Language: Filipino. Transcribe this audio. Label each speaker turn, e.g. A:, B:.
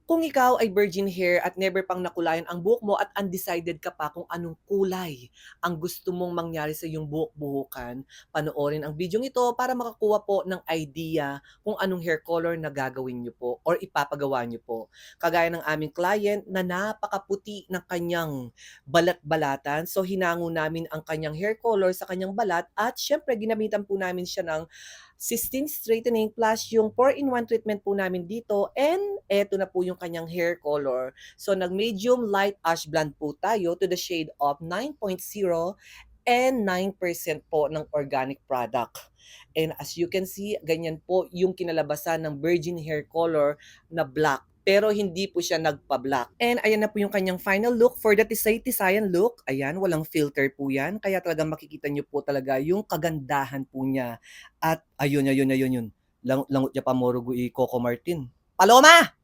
A: Kung ikaw ay virgin hair at never pang nakulayan ang buhok mo at undecided ka pa kung anong kulay ang gusto mong mangyari sa iyong buhok-buhukan, panoorin ang bidyong ito para makakuha po ng idea kung anong hair color na gagawin niyo po or ipapagawa niyo po. Kagaya ng aming client na napakaputi ng kanyang balat-balatan, so hinango namin ang kanyang hair color sa kanyang balat at syempre ginamitan po namin siya ng Sistine Straightening plus yung 4-in-1 treatment po namin dito and eto na po yung kanyang hair color. So nag-medium light ash blonde po tayo to the shade of 9.0 and 9% po ng organic product. And as you can see, ganyan po yung kinalabasan ng virgin hair color na black. Pero hindi po siya nagpa-black. And ayan na po yung kanyang final look for the Tisay-Tisayan look. Ayan, walang filter po yan. Kaya talagang makikita nyo po talaga yung kagandahan po niya. At ayun. Langot niya pa morugo i Coco Martin. Paloma!